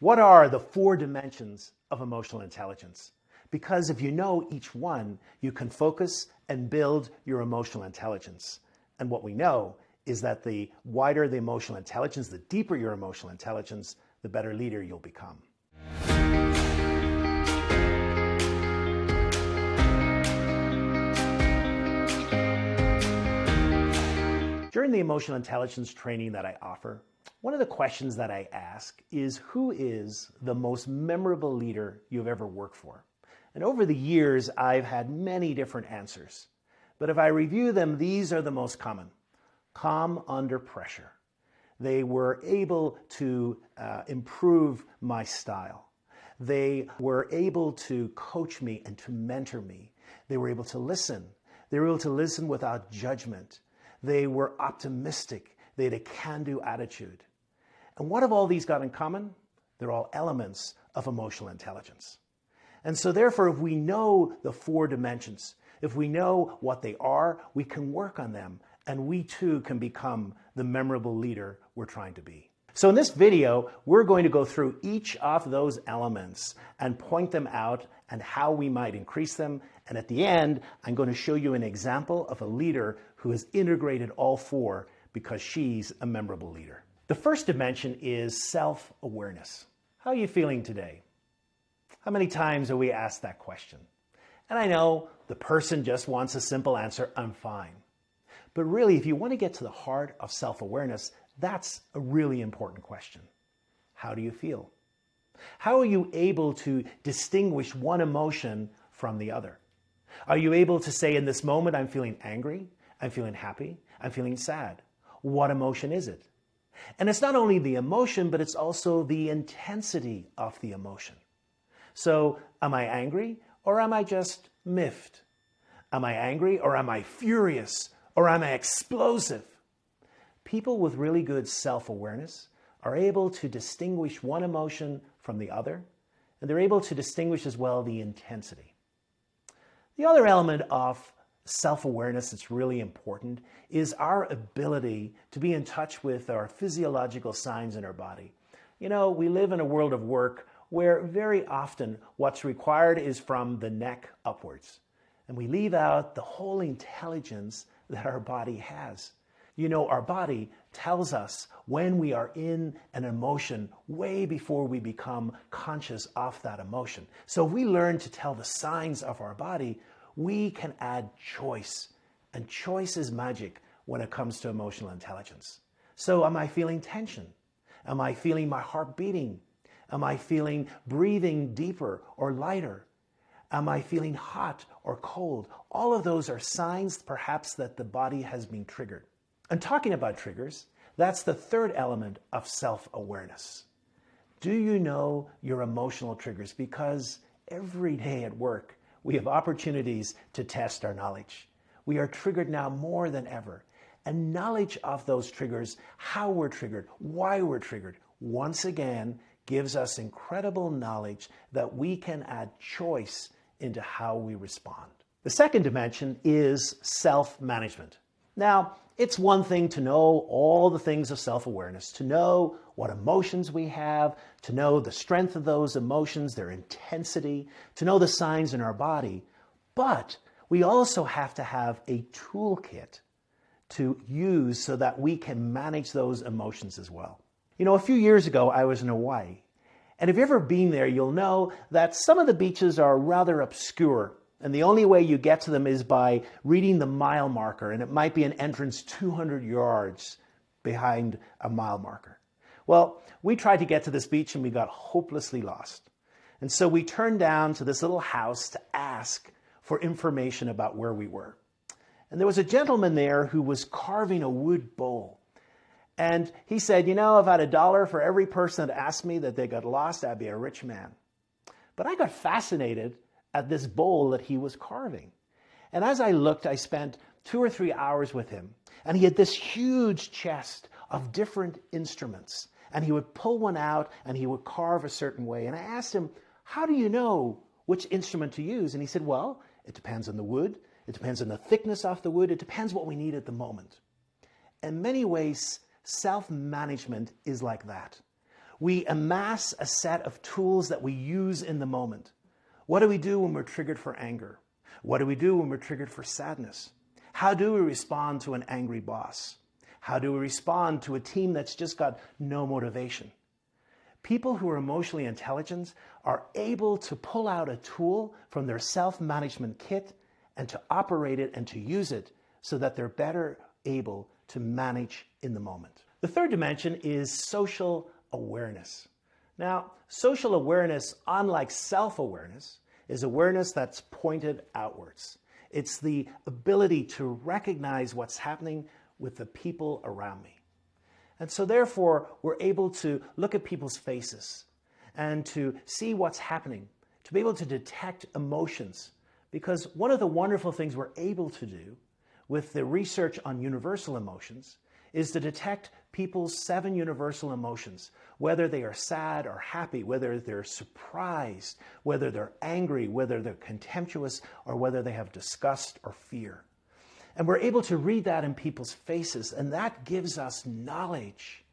What are the 4 dimensions of emotional intelligence? Because if you know each one, you can focus and build your emotional intelligence. And what we know is that the wider the emotional intelligence, the deeper your emotional intelligence, the better leader you'll become. During the emotional intelligence training that I offer, one of the questions that I ask is, who is the most memorable leader you've ever worked for? And over the years, I've had many different answers. But if I review them, these are the most common. Calm under pressure. They were able to improve my style. They were able to coach me and to mentor me. They were able to listen. They were able to listen without judgment. They were optimistic. They had a can-do attitude. And what have all these got in common? They're all elements of emotional intelligence. And so therefore, if we know the 4 dimensions, if we know what they are, we can work on them, and we too can become the memorable leader we're trying to be. So in this video, we're going to go through each of those elements and point them out and how we might increase them. And at the end, I'm going to show you an example of a leader who has integrated all 4 because she's a memorable leader. The first dimension is self-awareness. How are you feeling today? How many times have we asked that question? And I know the person just wants a simple answer, I'm fine. But really, if you want to get to the heart of self-awareness, that's a really important question. How do you feel? How are you able to distinguish one emotion from the other? Are you able to say, in this moment, I'm feeling angry, I'm feeling happy, I'm feeling sad? What emotion is it? And it's not only the emotion, but it's also the intensity of the emotion. So, am I angry, or am I just miffed? Am I angry, or am I furious, or am I explosive? People with really good self-awareness are able to distinguish one emotion from the other, and they're able to distinguish as well the intensity. The other element of self-awareness that's really important is our ability to be in touch with our physiological signs in our body. You know, we live in a world of work where very often what's required is from the neck upwards. And we leave out the whole intelligence that our body has. You know, our body tells us when we are in an emotion way before we become conscious of that emotion. So if we learn to tell the signs of our body, we can add choice. And choice is magic when it comes to emotional intelligence. So am I feeling tension? Am I feeling my heart beating? Am I feeling breathing deeper or lighter? Am I feeling hot or cold? All of those are signs perhaps that the body has been triggered. And talking about triggers, that's the third element of self-awareness. Do you know your emotional triggers? Because every day at work, we have opportunities to test our knowledge. We are triggered now more than ever. And knowledge of those triggers, how we're triggered, why we're triggered, once again, gives us incredible knowledge that we can add choice into how we respond. The second dimension is self-management. Now, it's one thing to know all the things of self-awareness, to know what emotions we have, to know the strength of those emotions, their intensity, to know the signs in our body. But we also have to have a toolkit to use so that we can manage those emotions as well. You know, a few years ago, I was in Hawaii. And if you've ever been there, you'll know that some of the beaches are rather obscure. And the only way you get to them is by reading the mile marker. And it might be an entrance 200 yards behind a mile marker. Well, we tried to get to this beach and we got hopelessly lost. And so we turned down to this little house to ask for information about where we were. And there was a gentleman there who was carving a wood bowl. And he said, you know, if I had $1 for every person that asked me that they got lost, I'd be a rich man. But I got fascinated at this bowl that he was carving. And as I looked, I spent 2 or 3 hours with him. And he had this huge chest of different instruments. And he would pull one out and he would carve a certain way. And I asked him, how do you know which instrument to use? And he said, well, it depends on the wood. It depends on the thickness of the wood. It depends what we need at the moment. In many ways, self-management is like that. We amass a set of tools that we use in the moment. What do we do when we're triggered for anger? What do we do when we're triggered for sadness? How do we respond to an angry boss? How do we respond to a team that's just got no motivation? People who are emotionally intelligent are able to pull out a tool from their self-management kit and to operate it and to use it so that they're better able to manage in the moment. The third dimension is social awareness. Now, social awareness, unlike self-awareness, is awareness that's pointed outwards. It's the ability to recognize what's happening with the people around me. And so therefore, we're able to look at people's faces and to see what's happening, to be able to detect emotions. Because one of the wonderful things we're able to do with the research on universal emotions is to detect people's 7 universal emotions, whether they are sad or happy, whether they're surprised, whether they're angry, whether they're contemptuous, or whether they have disgust or fear. And we're able to read that in people's faces, and that gives us knowledge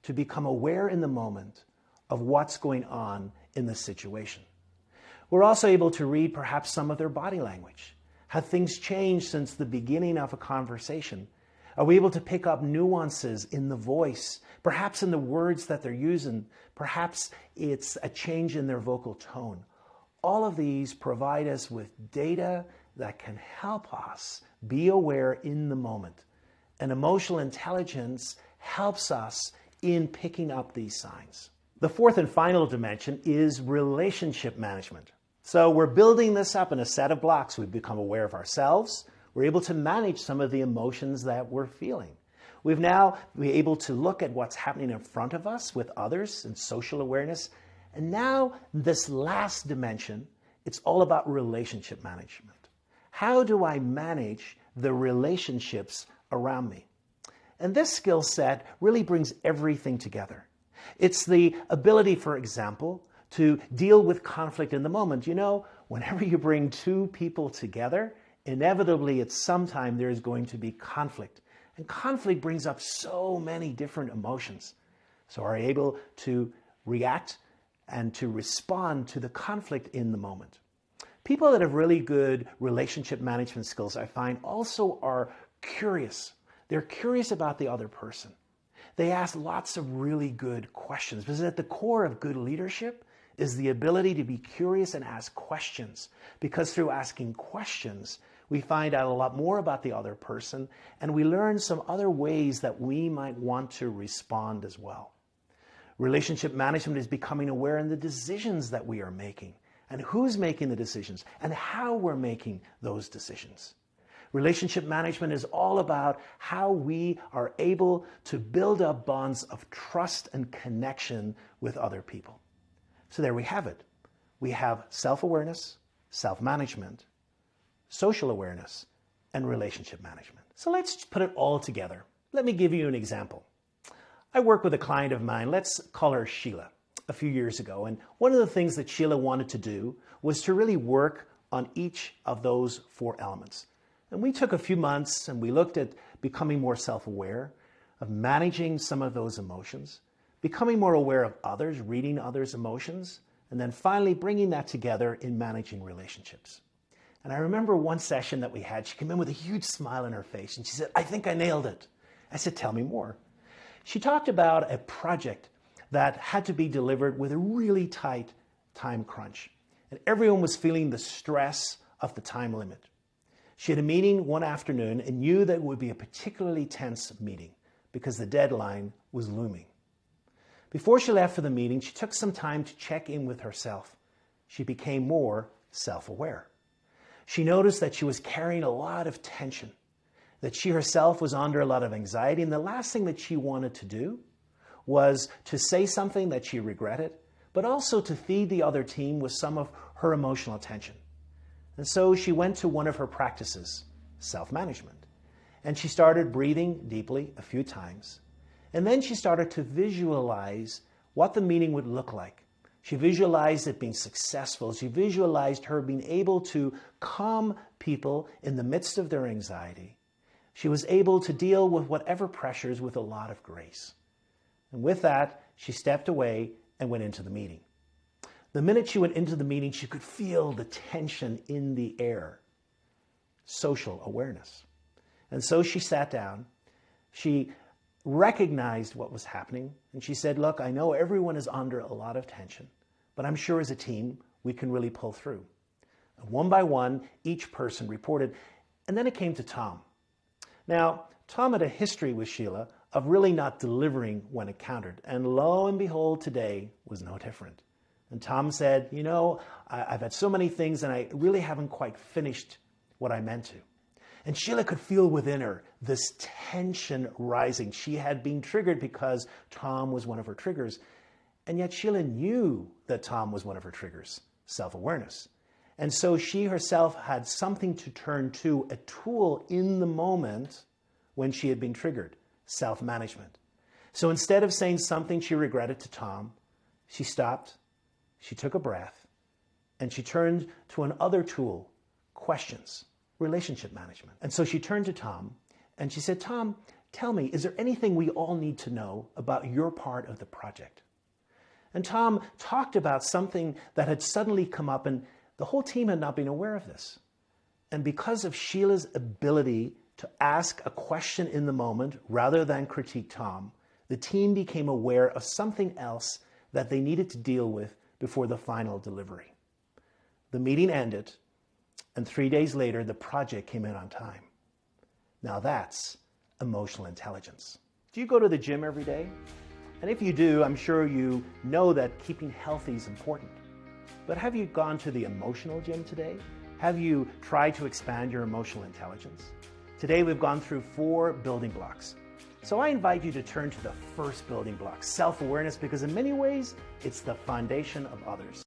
to become aware in the moment of what's going on in the situation. We're also able to read perhaps some of their body language. Have things changed since the beginning of a conversation? Are we able to pick up nuances in the voice, perhaps in the words that they're using? Perhaps it's a change in their vocal tone. All of these provide us with data that can help us be aware in the moment. And emotional intelligence helps us in picking up these signs. The fourth and final dimension is relationship management. So we're building this up in a set of blocks. We've become aware of ourselves. We're able to manage some of the emotions that we're feeling. We've now been able to look at what's happening in front of us with others and social awareness. And now this last dimension, it's all about relationship management. How do I manage the relationships around me? And this skill set really brings everything together. It's the ability, for example, to deal with conflict in the moment. You know, whenever you bring 2 people together, inevitably at some time there is going to be conflict. And conflict brings up so many different emotions. So are you able to react and to respond to the conflict in the moment? People that have really good relationship management skills, I find, also are curious. They're curious about the other person. They ask lots of really good questions, because at the core of good leadership is the ability to be curious and ask questions. Because through asking questions, we find out a lot more about the other person, and we learn some other ways that we might want to respond as well. Relationship management is becoming aware in the decisions that we are making, and who's making the decisions, and how we're making those decisions. Relationship management is all about how we are able to build up bonds of trust and connection with other people. So there we have it. We have self-awareness, self-management, social awareness, and relationship management. So let's put it all together. Let me give you an example. I work with a client of mine, let's call her Sheila, a few years ago. And one of the things that Sheila wanted to do was to really work on each of those 4 elements. And we took a few months and we looked at becoming more self-aware, of managing some of those emotions, becoming more aware of others, reading others' emotions, and then finally bringing that together in managing relationships. And I remember one session that we had, she came in with a huge smile on her face and she said, "I think I nailed it." I said, "Tell me more." She talked about a project that had to be delivered with a really tight time crunch. And everyone was feeling the stress of the time limit. She had a meeting one afternoon and knew that it would be a particularly tense meeting because the deadline was looming. Before she left for the meeting, she took some time to check in with herself. She became more self-aware. She noticed that she was carrying a lot of tension, that she herself was under a lot of anxiety, and the last thing that she wanted to do was to say something that she regretted, but also to feed the other team with some of her emotional attention. And so she went to one of her practices, self-management, and she started breathing deeply a few times. And then she started to visualize what the meeting would look like. She visualized it being successful. She visualized her being able to calm people in the midst of their anxiety. She was able to deal with whatever pressures with a lot of grace. And with that, she stepped away and went into the meeting. The minute she went into the meeting, she could feel the tension in the air. Social awareness. And so she sat down. She recognized what was happening, and she said, look, I know everyone is under a lot of tension, but I'm sure as a team we can really pull through. And one by one, each person reported, and then it came to Tom. Now, Tom had a history with Sheila of really not delivering when it counted, and lo and behold, today was no different. And Tom said, you know, I've had so many things and I really haven't quite finished what I meant to. And Sheila could feel within her this tension rising. She had been triggered because Tom was one of her triggers. And yet Sheila knew that Tom was one of her triggers, self-awareness. And so she herself had something to turn to, a tool in the moment when she had been triggered, self-management. So instead of saying something she regretted to Tom, she stopped, she took a breath, and she turned to another tool, questions. Relationship management. And so she turned to Tom and she said, Tom, tell me, is there anything we all need to know about your part of the project? And Tom talked about something that had suddenly come up, and the whole team had not been aware of this. And because of Sheila's ability to ask a question in the moment rather than critique Tom, the team became aware of something else that they needed to deal with before the final delivery. The meeting ended, and 3 days later, the project came in on time. Now that's emotional intelligence. Do you go to the gym every day? And if you do, I'm sure you know that keeping healthy is important. But have you gone to the emotional gym today? Have you tried to expand your emotional intelligence? Today we've gone through 4 building blocks. So I invite you to turn to the first building block, self-awareness, because in many ways, it's the foundation of others.